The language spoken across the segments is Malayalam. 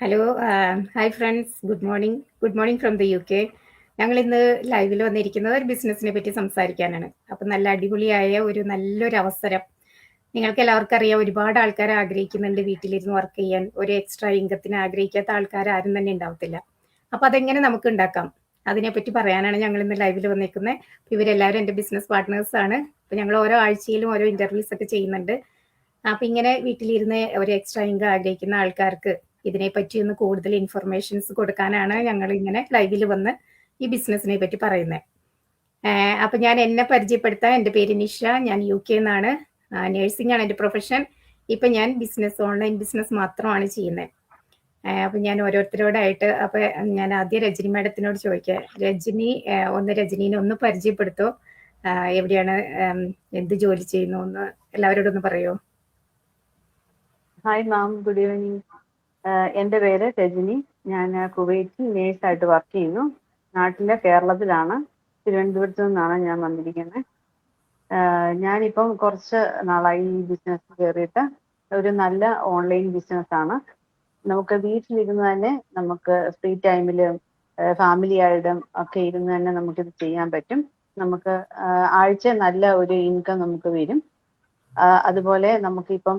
Hello. Hi friends. Good morning. Good morning from the UK. ഞങ്ങൾ ഇന്ന് ലൈവിൽ വന്നിരിക്കുന്നത് ഒരു ബിസിനസ്സിനെ പറ്റി സംസാരിക്കാനാണ്. അപ്പം നല്ല അടിപൊളിയായ നല്ലൊരു അവസരം. നിങ്ങൾക്ക് എല്ലാവർക്കും അറിയാം, ഒരുപാട് ആൾക്കാർ ആഗ്രഹിക്കുന്നുണ്ട് വീട്ടിലിരുന്ന് വർക്ക് ചെയ്യാൻ. ഒരു എക്സ്ട്രാ ഇൻകത്തിന് ആഗ്രഹിക്കാത്ത ആൾക്കാർ ആരും തന്നെ ഉണ്ടാവത്തില്ല. അപ്പം അതെങ്ങനെ നമുക്ക് ഉണ്ടാക്കാം, അതിനെപ്പറ്റി പറയാനാണ് ഞങ്ങൾ ഇന്ന് ലൈവിൽ വന്നിരിക്കുന്നത്. ഇവരെല്ലാവരും എൻ്റെ ബിസിനസ് പാർട്ട്നേഴ്സ് ആണ്. അപ്പം ഞങ്ങൾ ഓരോ ആഴ്ചയിലും ഓരോ ഇന്റർവ്യൂസ് ഒക്കെ ചെയ്യുന്നുണ്ട്. അപ്പൊ ഇങ്ങനെ വീട്ടിലിരുന്ന് ഒരു എക്സ്ട്രാ ഇൻകം ആഗ്രഹിക്കുന്ന ആൾക്കാർക്ക് ഇതിനെപ്പറ്റി ഒന്ന് കൂടുതൽ ഇൻഫർമേഷൻസ് കൊടുക്കാനാണ് ഞങ്ങൾ ഇങ്ങനെ ലൈവിൽ വന്ന് ഈ ബിസിനസ്സിനെ പറ്റി പറയുന്നത്. അപ്പൊ ഞാൻ എന്നെ പരിചയപ്പെടുത്താൻ, എൻ്റെ പേര് നിഷ, ഞാൻ UK എന്നാണ്. നേഴ്സിംഗ് ആണ് എൻ്റെ പ്രൊഫഷൻ. ഇപ്പൊ ഞാൻ ഓൺലൈൻ ബിസിനസ് മാത്രമാണ് ചെയ്യുന്നത്. അപ്പൊ ഞാൻ ഓരോരുത്തരോടായിട്ട്, അപ്പൊ ഞാൻ ആദ്യം രജനി മാഡത്തിനോട് ചോദിക്കാം. രജനീനെ ഒന്ന് പരിചയപ്പെടുത്തോ. എവിടെയാണ്, എന്ത് ജോലി ചെയ്യുന്നു എന്ന് എല്ലാവരോടും ഒന്ന് പറയോ. Hi ma'am, good evening. എൻ്റെ പേര് രജനി. ഞാൻ കുവൈറ്റിൽ നേഴ്സായിട്ട് വർക്ക് ചെയ്യുന്നു. നാട്ടിലെ കേരളത്തിലാണ്, തിരുവനന്തപുരത്ത് നിന്നാണ് ഞാൻ വന്നിരിക്കുന്നത്. ഞാനിപ്പം കുറച്ച് നാളായി ഈ ബിസിനസ് കയറിയിട്ട്. ഒരു നല്ല ഓൺലൈൻ ബിസിനസ്സാണ്. നമുക്ക് വീട്ടിലിരുന്ന് തന്നെ നമുക്ക് ഫ്രീ ടൈമിൽ ഫാമിലി ആയിട്ടും ഒക്കെ ഇരുന്ന് തന്നെ നമുക്കിത് ചെയ്യാൻ പറ്റും. നമുക്ക് ആഴ്ച നല്ല ഒരു ഇൻകം നമുക്ക് വരും. അതുപോലെ നമുക്കിപ്പം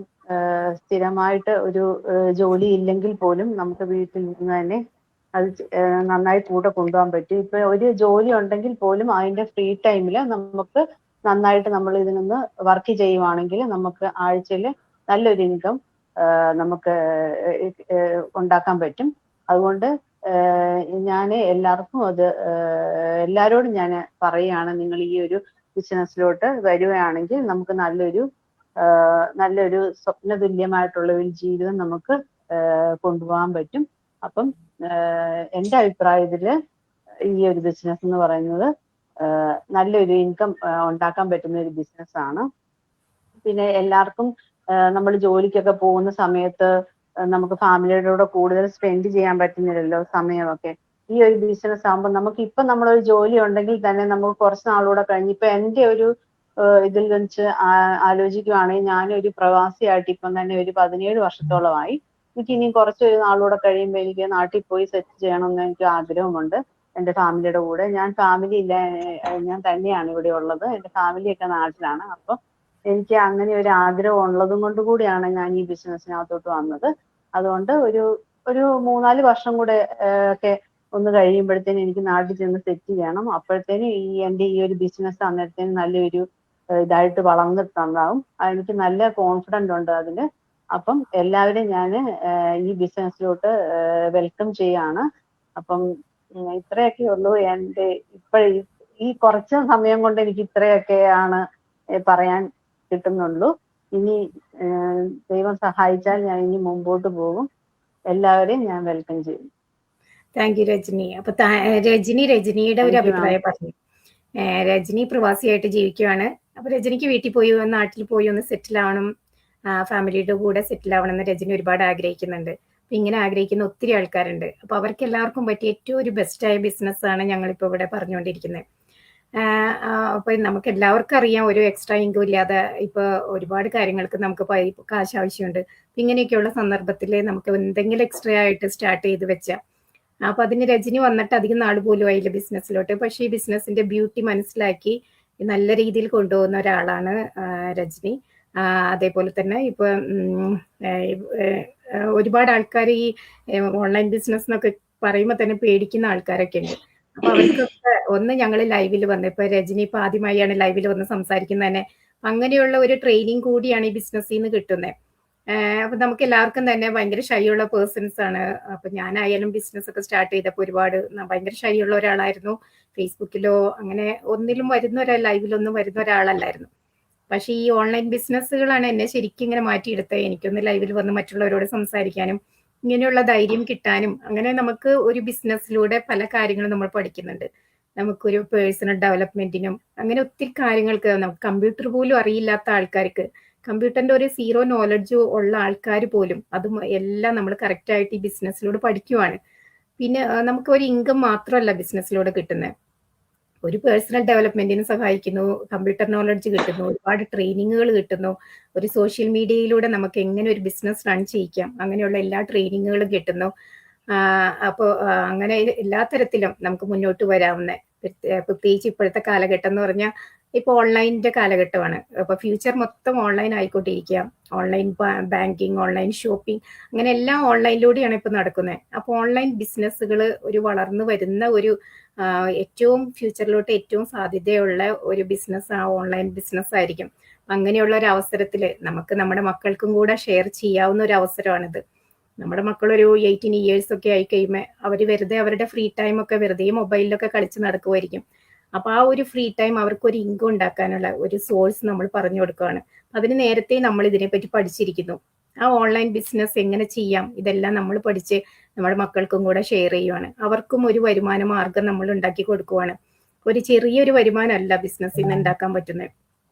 സ്ഥിരമായിട്ട് ഒരു ജോലി ഇല്ലെങ്കിൽ പോലും നമുക്ക് വീട്ടിൽ നിന്ന് തന്നെ അത് നന്നായി കൂടെ കൊണ്ടുപോകാൻ പറ്റും. ഇപ്പൊ ഒരു ജോലി ഉണ്ടെങ്കിൽ പോലും അതിന്റെ ഫ്രീ ടൈമിൽ നമുക്ക് നന്നായിട്ട് നമ്മൾ ഇതിൽ നിന്ന് വർക്ക് ചെയ്യുവാണെങ്കിൽ നമുക്ക് ആഴ്ചയിൽ നല്ലൊരു ഇൻകം നമുക്ക് ഉണ്ടാക്കാൻ പറ്റും. അതുകൊണ്ട് ഞാൻ എല്ലാവരോടും ഞാൻ പറയുകയാണ്, നിങ്ങൾ ഈ ഒരു ബിസിനസ്സിലോട്ട് വരികയാണെങ്കിൽ നമുക്ക് നല്ലൊരു സ്വപ്നതുല്യമായിട്ടുള്ള ഒരു ജീവിതം നമുക്ക് കൊണ്ടുപോകാൻ പറ്റും. അപ്പം എൻ്റെ അഭിപ്രായത്തില് ഈ ഒരു ബിസിനസ് എന്ന് പറയുന്നത് നല്ലൊരു ഇൻകം ഉണ്ടാക്കാൻ പറ്റുന്ന ഒരു ബിസിനസ്സാണ്. പിന്നെ എല്ലാവർക്കും നമ്മൾ ജോലിക്കൊക്കെ പോകുന്ന സമയത്ത് നമുക്ക് ഫാമിലിയുടെ കൂടെ കൂടുതൽ സ്പെൻഡ് ചെയ്യാൻ പറ്റുന്നില്ലല്ലോ സമയമൊക്കെ. ഈ ഒരു ബിസിനസ് ആകുമ്പോൾ നമുക്ക് ഇപ്പം നമ്മളൊരു ജോലി ഉണ്ടെങ്കിൽ തന്നെ നമുക്ക് കുറച്ച് നാളൂടെ കഴിഞ്ഞ്, ഇപ്പൊ എൻ്റെ ഒരു ഇതിൽ വെച്ച് ആലോചിക്കുവാണെങ്കിൽ ഞാനൊരു പ്രവാസിയായിട്ട് ഇപ്പം തന്നെ ഒരു 17 വർഷത്തോളമായി. എനിക്ക് ഇനി കുറച്ചൊരു നാളൂടെ കഴിയുമ്പോൾ എനിക്ക് നാട്ടിൽ പോയി സെറ്റ് ചെയ്യണമെന്ന് എനിക്ക് ആഗ്രഹമുണ്ട് എൻ്റെ ഫാമിലിയുടെ കൂടെ. ഞാൻ തന്നെയാണ് ഇവിടെ ഉള്ളത്. എൻ്റെ ഫാമിലിയൊക്കെ നാട്ടിലാണ്. അപ്പം എനിക്ക് അങ്ങനെ ഒരു ആഗ്രഹം ഉള്ളതും കൊണ്ട് കൂടിയാണ് ഞാൻ ഈ ബിസിനസ്സിനകത്തോട്ട് വന്നത്. അതുകൊണ്ട് ഒരു 3-4 വർഷം കൂടെ ഒക്കെ ഒന്ന് കഴിയുമ്പോഴത്തേനും എനിക്ക് നാട്ടിൽ ചെന്ന് സെറ്റ് ചെയ്യണം. അപ്പോഴത്തേനും എൻ്റെ ഈ ഒരു ബിസിനസ് അന്നേരത്തേനും നല്ലൊരു ഇതായിട്ട് വളർന്നിട്ടുണ്ടാവും. എനിക്ക് നല്ല കോൺഫിഡന്റ് ഉണ്ട് അതിന്. അപ്പം എല്ലാവരെയും ഞാൻ ഈ ബിസിനസ്സിലോട്ട് വെൽക്കം ചെയ്യാണ്. അപ്പം ഇത്രയൊക്കെ ഉള്ളൂ എൻ്റെ ഈ കുറച്ച് സമയം കൊണ്ട് എനിക്ക് ഇത്രയൊക്കെയാണ് പറയാൻ കിട്ടുന്നുള്ളൂ. ഇനി ദൈവം സഹായിച്ചാൽ ഞാൻ ഇനി മുമ്പോട്ട് പോകും. എല്ലാവരെയും ഞാൻ വെൽക്കം ചെയ്യും. Thank you Rajani. അപ്പൊ രജനിയുടെ ഒരു അഭിപ്രായം പറഞ്ഞു. രജനി പ്രവാസിയായിട്ട് ജീവിക്കുവാണ്. അപ്പൊ രജനിക്ക് വീട്ടിൽ പോയി, നാട്ടിൽ പോയി ഒന്ന് സെറ്റിൽ ആവണം, ഫാമിലിയുടെ കൂടെ സെറ്റിൽ ആവണം എന്ന് രജനി ഒരുപാട് ആഗ്രഹിക്കുന്നുണ്ട്. അപ്പൊ ഇങ്ങനെ ആഗ്രഹിക്കുന്ന ഒത്തിരി ആൾക്കാരുണ്ട്. അപ്പൊ അവർക്ക് എല്ലാവർക്കും പറ്റിയ ഏറ്റവും ഒരു ബെസ്റ്റായ ബിസിനസ്സാണ് ഞങ്ങളിപ്പോൾ ഇവിടെ പറഞ്ഞുകൊണ്ടിരിക്കുന്നത്. അപ്പൊ നമുക്ക് എല്ലാവർക്കും അറിയാം, ഒരു എക്സ്ട്രാ ഇൻകം ഇല്ലാതെ ഇപ്പൊ ഒരുപാട് കാര്യങ്ങൾക്ക് നമുക്ക് കാശ് ആവശ്യമുണ്ട്. ഇങ്ങനെയൊക്കെയുള്ള സന്ദർഭത്തിൽ നമുക്ക് എന്തെങ്കിലും എക്സ്ട്രാ ആയിട്ട് സ്റ്റാർട്ട് ചെയ്ത് വെച്ചാൽ, അപ്പൊ അതിന് രജനി വന്നിട്ട് അധികം നാൾ പോലും ആയില്ല ബിസിനസ്സിലോട്ട്. പക്ഷെ ഈ ബിസിനസിന്റെ ബ്യൂട്ടി മനസ്സിലാക്കി നല്ല രീതിയിൽ കൊണ്ടുപോകുന്ന ഒരാളാണ് രജനി. അതേപോലെ തന്നെ ഇപ്പൊ ഒരുപാട് ആൾക്കാർ ഈ ഓൺലൈൻ ബിസിനസ് എന്നൊക്കെ പറയുമ്പോൾ തന്നെ പേടിക്കുന്ന ആൾക്കാരൊക്കെ ഉണ്ട്. അപ്പൊ അവർക്കൊക്കെ ഒന്ന് ഞങ്ങൾ ലൈവിൽ വന്ന്, ഇപ്പൊ രജനി ഇപ്പൊ ആദ്യമായാണ് ലൈവിൽ വന്ന് സംസാരിക്കുന്നത് തന്നെ. അങ്ങനെയുള്ള ഒരു ട്രെയിനിങ് കൂടിയാണ് ഈ ബിസിനസ്സിൽ നിന്ന് കിട്ടുന്നത്. അപ്പൊ നമുക്ക് എല്ലാവർക്കും തന്നെ ഭയങ്കര ഷൈ ഉള്ള പേഴ്സൺസ് ആണ്. അപ്പൊ ഞാനായാലും ബിസിനസ് ഒക്കെ സ്റ്റാർട്ട് ചെയ്തപ്പോൾ ഭയങ്കര ഷൈ ഉള്ള ഒരാളായിരുന്നു. ഫേസ്ബുക്കിലോ അങ്ങനെ ഒന്നിലും ലൈവിലൊന്നും വരുന്ന ഒരാളല്ലായിരുന്നു. പക്ഷെ ഈ ഓൺലൈൻ ബിസിനസ്സുകളാണ് എന്നെ ശരിക്കും ഇങ്ങനെ മാറ്റിയെടുത്തത്. എനിക്കൊന്ന് ലൈവിൽ വന്ന് മറ്റുള്ളവരോട് സംസാരിക്കാനും ഇങ്ങനെയുള്ള ധൈര്യം കിട്ടാനും. അങ്ങനെ നമുക്ക് ഒരു ബിസിനസ്സിലൂടെ പല കാര്യങ്ങളും നമ്മൾ പഠിക്കുന്നുണ്ട്. നമുക്കൊരു പേഴ്സണൽ ഡെവലപ്മെന്റിനും അങ്ങനെ ഒത്തിരി കാര്യങ്ങൾക്ക്, നമുക്ക് കമ്പ്യൂട്ടർ പോലും അറിയില്ലാത്ത ആൾക്കാർക്ക്, കമ്പ്യൂട്ടറിന്റെ ഒരു സീറോ നോളജ് ഉള്ള ആൾക്കാർ പോലും അതും എല്ലാം നമ്മൾ കറക്റ്റ് ആയിട്ട് ഈ ബിസിനസ്സിലൂടെ പഠിക്കുവാണ്. പിന്നെ നമുക്ക് ഒരു ഇൻകം മാത്രമല്ല ബിസിനസ്സിലൂടെ കിട്ടുന്നത്. ഒരു പേഴ്സണൽ ഡെവലപ്മെന്റിന് സഹായിക്കുന്നു, കമ്പ്യൂട്ടർ നോളജ് കിട്ടുന്നു, ഒരുപാട് ട്രെയിനിങ്ങുകൾ കിട്ടുന്നു. ഒരു സോഷ്യൽ മീഡിയയിലൂടെ നമുക്ക് എങ്ങനെ ഒരു ബിസിനസ് റൺ ചെയ്യിക്കാം അങ്ങനെയുള്ള എല്ലാ ട്രെയിനിങ്ങുകളും കിട്ടുന്നു. അപ്പോൾ അങ്ങനെ എല്ലാ തരത്തിലും നമുക്ക് മുന്നോട്ട് വരാവുന്ന, പ്രത്യേകിച്ച് ഇപ്പോഴത്തെ കാലഘട്ടം എന്ന് പറഞ്ഞാൽ ഇപ്പോൾ ഓൺലൈനിന്റെ കാലഘട്ടമാണ്. അപ്പോൾ ഫ്യൂച്ചർ മൊത്തം ഓൺലൈൻ ആയിക്കൊണ്ടിരിക്കുക. ഓൺലൈൻ ബാങ്കിങ്, ഓൺലൈൻ ഷോപ്പിംഗ്, അങ്ങനെ എല്ലാം ഓൺലൈനിലൂടെയാണ് ഇപ്പോൾ നടക്കുന്നത്. അപ്പോൾ ഓൺലൈൻ ബിസിനസ്സുകൾ ഒരു വളർന്നു വരുന്ന ഒരു ഏറ്റവും ഫ്യൂച്ചറിലോട്ട് ഏറ്റവും സാധ്യതയുള്ള ഒരു ബിസിനസ് ഓൺലൈൻ ബിസിനസ് ആയിരിക്കും. അങ്ങനെയുള്ള ഒരു അവസരത്തിൽ നമുക്ക് നമ്മുടെ മക്കൾക്കും കൂടെ ഷെയർ ചെയ്യാവുന്ന ഒരു അവസരമാണിത്. നമ്മുടെ മക്കളൊരു 18 ഇയേഴ്സ് ഒക്കെ ആയി കഴിയുമ്പോൾ അവർ വെറുതെ അവരുടെ ഫ്രീ ടൈം ഒക്കെ വെറുതെ മൊബൈലിലൊക്കെ കളിച്ച് നടക്കുമായിരിക്കും. അപ്പൊ ആ ഒരു ഫ്രീ ടൈം അവർക്ക് ഒരു ഇൻകം ഉണ്ടാക്കാനുള്ള ഒരു സോഴ്സ് നമ്മൾ പറഞ്ഞു കൊടുക്കുകയാണ്. അതിന് നേരത്തെ നമ്മൾ ഇതിനെപ്പറ്റി പഠിച്ചിരിക്കുന്നു. ആ ഓൺലൈൻ ബിസിനസ് എങ്ങനെ ചെയ്യാം ഇതെല്ലാം നമ്മൾ പഠിച്ച് നമ്മുടെ മക്കൾക്കും കൂടെ ഷെയർ ചെയ്യുവാണ്. അവർക്കും ഒരു വരുമാന മാർഗം നമ്മൾ ഉണ്ടാക്കി കൊടുക്കുവാണ്. ഒരു ചെറിയൊരു വരുമാനമല്ല ബിസിനസ്സിൽ നിന്ന് ഉണ്ടാക്കാൻ പറ്റുന്നത്.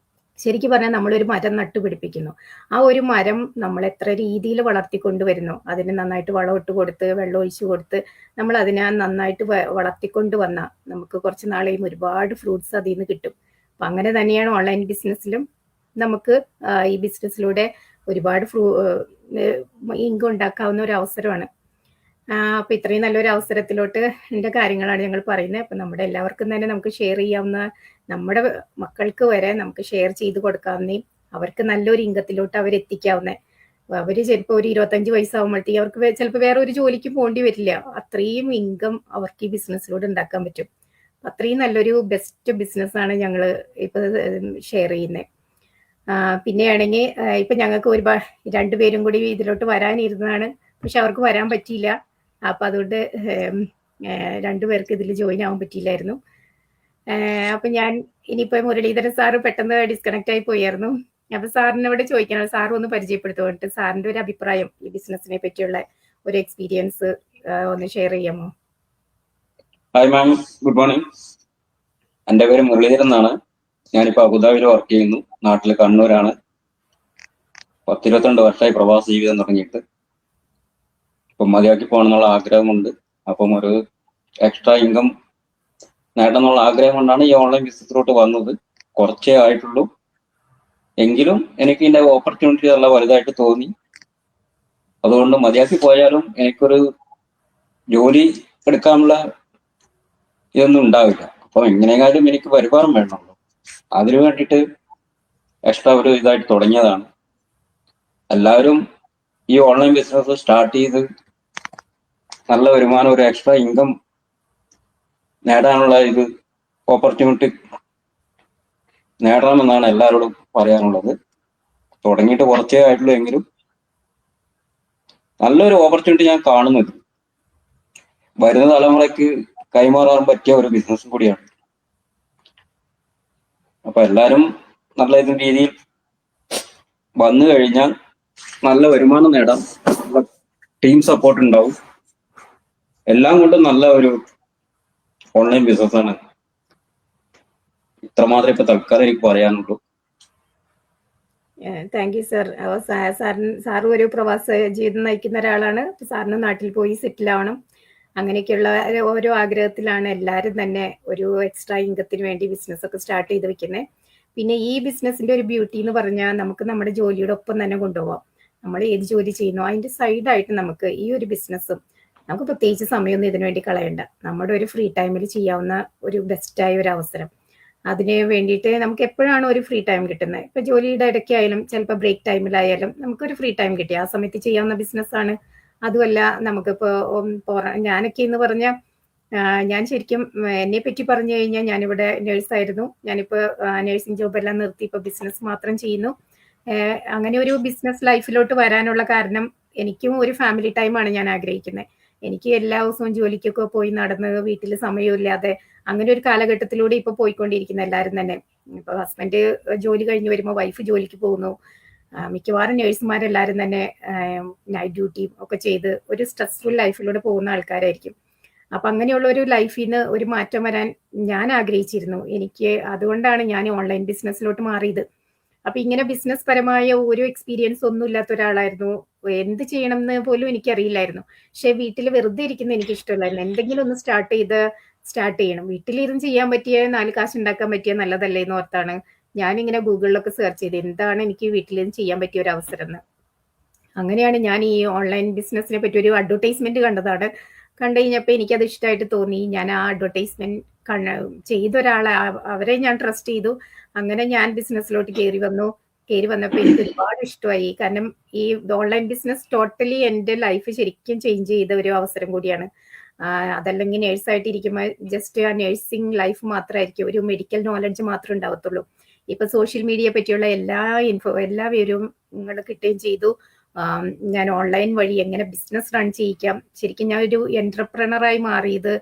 ശരിക്കും പറഞ്ഞാൽ നമ്മളൊരു മരം നട്ടുപിടിപ്പിക്കുന്നു. ആ ഒരു മരം നമ്മൾ എത്ര രീതിയിൽ വളർത്തിക്കൊണ്ടുവരുന്നു, അതിന് നന്നായിട്ട് വളമിട്ട് കൊടുത്ത് വെള്ളം ഒഴിച്ചു കൊടുത്ത് നമ്മൾ അതിനെ നന്നായിട്ട് വളർത്തിക്കൊണ്ട് വന്നാൽ നമുക്ക് കുറച്ച് നാളെയും ഒരുപാട് ഫ്രൂട്ട്സ് അതിൽ നിന്ന് കിട്ടും. അപ്പം അങ്ങനെ തന്നെയാണ് ഓൺലൈൻ ബിസിനസ്സിലും നമുക്ക് ഈ ബിസിനസ്സിലൂടെ ഒരുപാട് ഇൻകം ഉണ്ടാക്കാവുന്ന ഒരു അവസരമാണ്. അപ്പൊ ഇത്രയും നല്ലൊരു അവസരത്തിലോട്ട് എൻ്റെ കാര്യങ്ങളാണ് ഞങ്ങൾ പറയുന്നത്. അപ്പൊ നമ്മുടെ എല്ലാവർക്കും തന്നെ നമുക്ക് ഷെയർ ചെയ്യാവുന്ന, നമ്മുടെ മക്കൾക്ക് വരെ നമുക്ക് ഷെയർ ചെയ്ത് കൊടുക്കാവുന്നേ, അവർക്ക് നല്ലൊരു ഇൻകത്തിലോട്ട് അവരെത്തിക്കാവുന്ന. അവര് ചിലപ്പോൾ ഒരു 25 വയസ്സാകുമ്പോഴത്തേക്ക് അവർക്ക് ചിലപ്പോൾ വേറെ ഒരു ജോലിക്ക് പോകേണ്ടി വരില്ല. അത്രയും ഇൻകം അവർക്ക് ഈ ബിസിനസ്സിലൂടെ ഉണ്ടാക്കാൻ പറ്റും. അത്രയും നല്ലൊരു ബെസ്റ്റ് ബിസിനസ്സാണ് ഞങ്ങൾ ഇപ്പൊ ഷെയർ ചെയ്യുന്നത്. പിന്നെയാണെങ്കിൽ ഇപ്പൊ ഞങ്ങൾക്ക് ഒരുപാട് രണ്ടുപേരും കൂടി ഇതിലോട്ട് വരാനിരുന്നതാണ്, പക്ഷെ അവർക്ക് വരാൻ പറ്റിയില്ല. അപ്പൊ അതുകൊണ്ട് രണ്ടുപേർക്ക് ഇതിൽ ജോയിൻ ആവാൻ പറ്റിയില്ലായിരുന്നു. അപ്പൊ ഞാൻ ഇനിയിപ്പോ മുരളീധരൻ സാറ് പെട്ടെന്ന് ഡിസ്കണക്ട് ആയി പോയായിരുന്നു. അപ്പൊ സാറിനോട് ചോദിക്കണം, സാർ ഒന്ന് പരിചയപ്പെടുത്തുകൊണ്ട് സാറിന്റെ ഒരു അഭിപ്രായം ഈ ബിസിനസിനെ പറ്റിയുള്ള ഒരു എക്സ്പീരിയൻസ് ഒന്ന് ഷെയർ ചെയ്യാമോ? Hi ma'am, good morning. എൻ്റെ പേര് മുരളീധരൻ എന്നാണ്. ഞാനിപ്പോൾ അബുദാബിയിൽ വർക്ക് ചെയ്യുന്നു. നാട്ടിൽ കണ്ണൂരാണ്. 10-22 വർഷമായി പ്രവാസ ജീവിതം തുടങ്ങിയിട്ട്. ഇപ്പം മതിയാക്കി പോകണമെന്നുള്ള ആഗ്രഹമുണ്ട്. അപ്പം ഒരു എക്സ്ട്രാ ഇൻകം നേടണമെന്നുള്ള ആഗ്രഹം കൊണ്ടാണ് ഈ ഓൺലൈൻ ബിസിനസ്സിലോട്ട് വന്നത്. കുറച്ചേ ആയിട്ടുള്ളൂ, എങ്കിലും എനിക്ക് ഇതിൻ്റെ ഓപ്പർച്യൂണിറ്റി നല്ല വലുതായിട്ട് തോന്നി. അതുകൊണ്ട് മതിയാക്കി പോയാലും എനിക്കൊരു ജോലി എടുക്കാനുള്ള ഇതൊന്നും ഉണ്ടാവില്ല. അപ്പം എങ്ങനെയായാലും എനിക്ക് വരുമാനം വേണമല്ലോ. അതിനു വേണ്ടിയിട്ട് എക്സ്ട്രാ ഒരു ഇതായിട്ട് തുടങ്ങിയതാണ്. എല്ലാവരും ഈ ഓൺലൈൻ ബിസിനസ് സ്റ്റാർട്ട് ചെയ്ത് നല്ല വരുമാനം, ഒരു എക്സ്ട്രാ ഇൻകം നേടാനുള്ള ഇത് ഓപ്പർച്യൂണിറ്റി നേടണമെന്നാണ് എല്ലാവരോടും പറയാനുള്ളത്. തുടങ്ങിയിട്ട് കുറച്ചേ ആയിട്ടുള്ളൂ, എങ്കിലും നല്ലൊരു ഓപ്പർച്യൂണിറ്റി ഞാൻ കാണുന്നത് വരുന്ന തലമുറയ്ക്ക് കൈമാറാൻ പറ്റിയ ഒരു ബിസിനസ് കൂടിയാണ്. അപ്പൊ എല്ലാവരും നല്ല രീതിയിൽ വന്നു കഴിഞ്ഞാൽ നല്ല വരുമാനം നേടാം, നല്ല ടീം സപ്പോർട്ട് ഉണ്ടാവും. എല്ലാം കൊണ്ടും നല്ല ഒരു ഓൺലൈൻ ബിസിനസ്സാണ്. ഇത്രമാത്രം ഇപ്പൊ തൽക്കാലം എനിക്ക് പറയാനുള്ളൂ. Thank you sir. സാറും ഒരു പ്രവാസ ജീവിതം നയിക്കുന്ന ഒരാളാണ്. സാറിന് നാട്ടിൽ പോയി സെറ്റിൽ ആവണം, അങ്ങനെയൊക്കെയുള്ള ഓരോ ആഗ്രഹത്തിലാണ് എല്ലാവരും തന്നെ ഒരു എക്സ്ട്രാ ഇൻകത്തിന് വേണ്ടി ബിസിനസ് ഒക്കെ സ്റ്റാർട്ട് ചെയ്ത് വെക്കുന്നത്. പിന്നെ ഈ ബിസിനസിന്റെ ഒരു ബ്യൂട്ടി എന്ന് പറഞ്ഞാൽ നമുക്ക് നമ്മുടെ ജോലിയുടെ ഒപ്പം തന്നെ കൊണ്ടുപോകാം. നമ്മൾ ഏത് ജോലി ചെയ്യുന്നോ അതിന്റെ സൈഡായിട്ട് നമുക്ക് ഈ ഒരു ബിസിനസ്സും, നമുക്ക് പ്രത്യേകിച്ച് സമയമൊന്നും ഇതിനു വേണ്ടി കളയണ്ട, നമ്മുടെ ഒരു ഫ്രീ ടൈമിൽ ചെയ്യാവുന്ന ഒരു ബെസ്റ്റായ ഒരു അവസരം. അതിന് വേണ്ടിയിട്ട് നമുക്ക് എപ്പോഴാണ് ഒരു ഫ്രീ ടൈം കിട്ടുന്നത്, ഇപ്പൊ ജോലിയുടെ ഇടയ്ക്കായാലും ചിലപ്പോൾ ബ്രേക്ക് ടൈമിലായാലും നമുക്കൊരു ഫ്രീ ടൈം കിട്ടി ആ സമയത്ത് ചെയ്യാവുന്ന ബിസിനസ്സാണ്. അതുമല്ല നമുക്കിപ്പോ ഞാനൊക്കെ എന്ന് പറഞ്ഞാൽ ഞാൻ ശരിക്കും എന്നെ പറ്റി പറഞ്ഞു കഴിഞ്ഞാൽ ഞാനിവിടെ നേഴ്സായിരുന്നു. ഞാനിപ്പോ നേഴ്സിംഗ് ജോബെല്ലാം നിർത്തി ഇപ്പൊ ബിസിനസ് മാത്രം ചെയ്യുന്നു. അങ്ങനെ ഒരു ബിസിനസ് ലൈഫിലോട്ട് വരാനുള്ള കാരണം എനിക്കും ഒരു ഫാമിലി ടൈമാണ് ഞാൻ ആഗ്രഹിക്കുന്നത്. എനിക്ക് എല്ലാ ദിവസവും ജോലിക്കൊക്കെ പോയി നടന്ന് വീട്ടിൽ സമയമില്ലാതെ അങ്ങനെ ഒരു കാലഘട്ടത്തിലൂടെ ഇപ്പൊ പോയിക്കൊണ്ടിരിക്കുന്ന എല്ലാവരും തന്നെ. ഇപ്പൊ ഹസ്ബൻഡ് ജോലി കഴിഞ്ഞ് വരുമ്പോൾ വൈഫ് ജോലിക്ക് പോകുന്നു. മിക്കവാറും നേഴ്സുമാരെല്ലാവരും തന്നെ നൈറ്റ് ഡ്യൂട്ടിയും ഒക്കെ ചെയ്ത് ഒരു സ്ട്രെസ്ഫുൾ ലൈഫിലൂടെ പോകുന്ന ആൾക്കാരായിരിക്കും. അപ്പൊ അങ്ങനെയുള്ള ഒരു ലൈഫിൽ നിന്ന് ഒരു മാറ്റം വരാൻ ഞാൻ ആഗ്രഹിച്ചിരുന്നു. എനിക്ക് അതുകൊണ്ടാണ് ഞാൻ ഓൺലൈൻ ബിസിനസ്സിലോട്ട് മാറിയത്. അപ്പൊ ഇങ്ങനെ ബിസിനസ് പരമായ ഒരു എക്സ്പീരിയൻസ് ഒന്നും ഇല്ലാത്ത ഒരാളായിരുന്നു. എന്ത് ചെയ്യണം എന്ന് പോലും എനിക്കറിയില്ലായിരുന്നു. പക്ഷെ വീട്ടിൽ വെറുതെ ഇരിക്കുന്ന എനിക്ക് ഇഷ്ടമല്ലായിരുന്നു. എന്തെങ്കിലും ഒന്ന് സ്റ്റാർട്ട് ചെയ്ത് സ്റ്റാർട്ട് ചെയ്യണം. വീട്ടിലിരുന്ന് ചെയ്യാൻ പറ്റിയ 4 കാശ് ഉണ്ടാക്കാൻ പറ്റിയ നല്ലതല്ലേ എന്ന് ഓർത്താണ് ഞാനിങ്ങനെ ഗൂഗിളിലൊക്കെ സെർച്ച് ചെയ്ത് എന്താണ് എനിക്ക് വീട്ടിലിരുന്ന് ചെയ്യാൻ പറ്റിയ ഒരു അവസരം എന്ന്. അങ്ങനെയാണ് ഞാൻ ഈ ഓൺലൈൻ ബിസിനസ്സിനെ പറ്റി ഒരു അഡ്വർടൈസ്മെന്റ് കണ്ടതാണ്. കണ്ടു കഴിഞ്ഞപ്പോൾ എനിക്കത് ഇഷ്ടമായിട്ട് തോന്നി. ഞാൻ ആ അഡ്വർടൈസ്മെന്റ് ചെയ്ത ഒരാളെ അവരെ ഞാൻ ട്രസ്റ്റ് ചെയ്തു. അങ്ങനെ ഞാൻ ബിസിനസ്സിലോട്ട് കയറി വന്നു. കയറി വന്നപ്പോൾ എനിക്ക് ഒരുപാട് ഇഷ്ടമായി. കാരണം ഈ ഓൺലൈൻ ബിസിനസ് ടോട്ടലി എൻ്റെ ലൈഫ് ശരിക്കും ചേഞ്ച് ചെയ്ത ഒരു അവസരം കൂടിയാണ്. അതല്ലെങ്കിൽ നേഴ്സായിട്ട് ഇരിക്കുമ്പോൾ ജസ്റ്റ് ആ നേഴ്സിംഗ് ലൈഫ് മാത്രമായിരിക്കും, ഒരു മെഡിക്കൽ നോളജ് മാത്രമേ ഉണ്ടാവത്തുള്ളൂ. ഇപ്പൊ സോഷ്യൽ മീഡിയയെ പറ്റിയുള്ള എല്ലാ വിവരവും നിങ്ങൾ കിട്ടുകയും ചെയ്തു. ഞാൻ ഓൺലൈൻ വഴി എങ്ങനെ ബിസിനസ് റൺ ചെയ്യിക്കാം, ശരിക്കും ഞാൻ ഒരു എന്റർപ്രണറായി മാറിയത്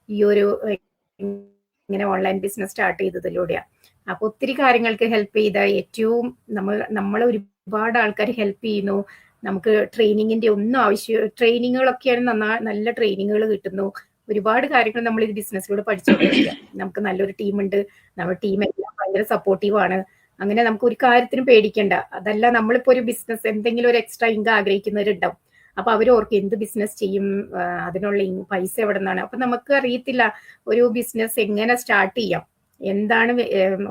ഈ ഒരു ഇങ്ങനെ ഓൺലൈൻ ബിസിനസ് സ്റ്റാർട്ട് ചെയ്തതിലൂടെയാണ്. അപ്പൊ ഒത്തിരി കാര്യങ്ങൾക്ക് ഹെൽപ്പ് ചെയ്ത ഏറ്റവും നമ്മളെ ഒരുപാട് ആൾക്കാർ ഹെൽപ്പ് ചെയ്യുന്നു. നമുക്ക് ട്രെയിനിങ്ങിന്റെ ഒന്നും ട്രെയിനിങ്ങുകളൊക്കെയാണ് നല്ല ട്രെയിനിങ്ങുകൾ കിട്ടുന്നു. ഒരുപാട് കാര്യങ്ങൾ നമ്മൾ ഈ ബിസിനസ്സിലൂടെ പഠിച്ചുകൊണ്ടിരിക്കുക. നമുക്ക് നല്ലൊരു ടീമുണ്ട്, നമ്മുടെ ടീം എല്ലാം ഭയങ്കര സപ്പോർട്ടീവാണ്. അങ്ങനെ നമുക്ക് ഒരു കാര്യത്തിനും പേടിക്കണ്ട. അതല്ല, നമ്മളിപ്പോ ഒരു ബിസിനസ് എന്തെങ്കിലും ഒരു എക്സ്ട്രാ ഇൻകം ആഗ്രഹിക്കുന്നവരുണ്ടാവും. അപ്പൊ അവർ ഓർക്കും എന്ത് ബിസിനസ് ചെയ്യും, അതിനുള്ള പൈസ എവിടെ നിന്നാണ്. അപ്പൊ നമുക്ക് അറിയത്തില്ല ഒരു ബിസിനസ് എങ്ങനെ സ്റ്റാർട്ട് ചെയ്യാം, എന്താണ്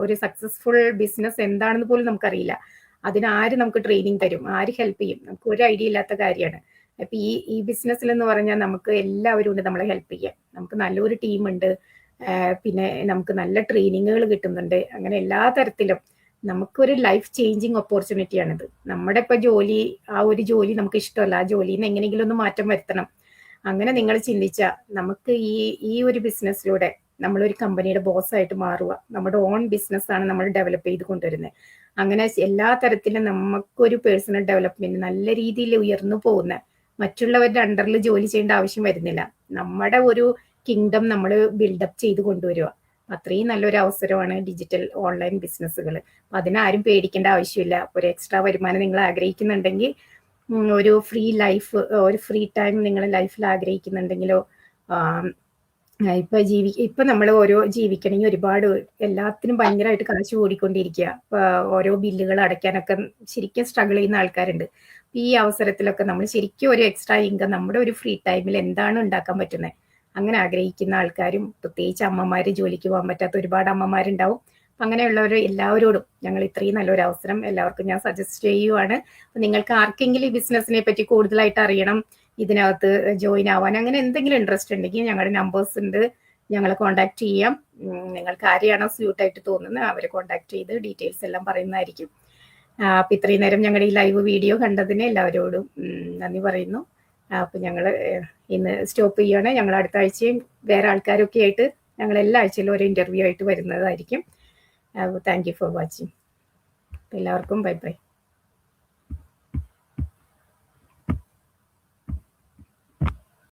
ഒരു സക്സസ്ഫുൾ ബിസിനസ് എന്താണെന്ന് പോലും നമുക്കറിയില്ല. അതിനാര് നമുക്ക് ട്രെയിനിങ് തരും, ആര് ഹെൽപ്പ് ചെയ്യും, നമുക്ക് ഒരു ഐഡിയ ഇല്ലാത്ത കാര്യമാണ്. അപ്പൊ ഈ ബിസിനസ്സിൽ എന്ന് പറഞ്ഞാൽ നമുക്ക് എല്ലാവരും ഉണ്ട് നമ്മളെ ഹെൽപ്പ് ചെയ്യാൻ. നമുക്ക് നല്ലൊരു ടീമുണ്ട്, പിന്നെ നമുക്ക് നല്ല ട്രെയിനിങ്ങുകൾ കിട്ടുന്നുണ്ട്. അങ്ങനെ എല്ലാ തരത്തിലും നമുക്കൊരു ലൈഫ് ചേഞ്ചിങ് ഓപ്പർച്യൂണിറ്റിയാണിത്. നമ്മുടെ ഇപ്പൊ ആ ഒരു ജോലി നമുക്ക് ഇഷ്ടമല്ല, ആ ജോലിയിൽ നിന്ന് എങ്ങനെയെങ്കിലും ഒന്ന് മാറ്റം വരുത്തണം. അങ്ങനെ നിങ്ങൾ ചിന്തിച്ച നമുക്ക് ഈ ഒരു ബിസിനസ്സിലൂടെ നമ്മളൊരു കമ്പനിയുടെ ബോസ് ആയിട്ട് മാറുക. നമ്മുടെ ഓൺ ബിസിനസ്സാണ് നമ്മൾ ഡെവലപ്പ് ചെയ്ത് കൊണ്ടുവരുന്നത്. അങ്ങനെ എല്ലാ തരത്തിലും നമുക്കൊരു പേഴ്സണൽ ഡെവലപ്മെന്റ് നല്ല രീതിയിൽ ഉയർന്നു പോകുന്ന, മറ്റുള്ളവരുടെ അണ്ടറിൽ ജോലി ചെയ്യേണ്ട ആവശ്യം വരുന്നില്ല. നമ്മുടെ ഒരു കിങ്ഡം നമ്മൾ ബിൽഡപ്പ് ചെയ്ത് കൊണ്ടുവരിക. അത്രയും നല്ലൊരു അവസരമാണ് ഡിജിറ്റൽ ഓൺലൈൻ ബിസിനസ്സുകൾ. അതിനാരും പേടിക്കേണ്ട ആവശ്യമില്ല. ഒരു എക്സ്ട്രാ വരുമാനം നിങ്ങൾ ആഗ്രഹിക്കുന്നുണ്ടെങ്കിൽ, ഒരു ഫ്രീ ലൈഫ്, ഒരു ഫ്രീ ടൈം നിങ്ങൾ ലൈഫിൽ ആഗ്രഹിക്കുന്നുണ്ടെങ്കിലോ, ഇപ്പൊ നമ്മൾ ജീവിക്കണമെങ്കിൽ ഒരുപാട് എല്ലാത്തിനും ഭയങ്കരമായിട്ട് കാശ് ഓടിക്കൊണ്ടിരിക്കുക. ഓരോ ബില്ലുകൾ അടയ്ക്കാനൊക്കെ ശരിക്കും സ്ട്രഗിൾ ചെയ്യുന്ന ആൾക്കാരുണ്ട്. ഈ അവസരത്തിലൊക്കെ നമ്മൾ ശരിക്കും ഒരു എക്സ്ട്രാ ഇൻകം നമ്മുടെ ഒരു ഫ്രീ ടൈമിൽ എന്താണ് ഉണ്ടാക്കാൻ പറ്റുന്നത്, അങ്ങനെ ആഗ്രഹിക്കുന്ന ആൾക്കാരും, പ്രത്യേകിച്ച് അമ്മമാര്, ജോലിക്ക് പോകാൻ പറ്റാത്ത ഒരുപാട് അമ്മമാരുണ്ടാവും. അങ്ങനെയുള്ളവർ എല്ലാവരോടും ഞങ്ങൾ ഇത്രയും നല്ലൊരു അവസരം എല്ലാവർക്കും ഞാൻ സജസ്റ്റ് ചെയ്യുവാണ്. നിങ്ങൾക്ക് ആർക്കെങ്കിലും ഈ ബിസിനസ്സിനെ പറ്റി കൂടുതലായിട്ട് അറിയണം, ഇതിനകത്ത് ജോയിൻ ആവാൻ, അങ്ങനെ എന്തെങ്കിലും ഇൻട്രസ്റ്റ് ഉണ്ടെങ്കിൽ ഞങ്ങളുടെ നമ്പേഴ്സ് ഉണ്ട്, ഞങ്ങളെ കോൺടാക്ട് ചെയ്യാം. നിങ്ങൾക്ക് ആരെയാണോ സ്യൂട്ടായിട്ട് തോന്നുന്നത് അവരെ കോൺടാക്ട് ചെയ്ത് ഡീറ്റെയിൽസ് എല്ലാം പറയുന്നതായിരിക്കും. അപ്പൊ ഇത്രയും നേരം ഞങ്ങളുടെ ഈ ലൈവ് വീഡിയോ കണ്ടതിന് എല്ലാവരോടും നന്ദി പറയുന്നു. അപ്പൊ ഞങ്ങൾ ഇന്ന് സ്റ്റോപ്പ് ചെയ്യുകയാണ്. ഞങ്ങൾ അടുത്ത ആഴ്ചയും വേറെ ആൾക്കാരൊക്കെ ആയിട്ട് ഞങ്ങൾ എല്ലാ ആഴ്ചയിലും ഒരു ഇന്റർവ്യൂ ആയിട്ട് വരുന്നതായിരിക്കും. Thank you for watching. എല്ലാവർക്കും ബൈ ബൈ.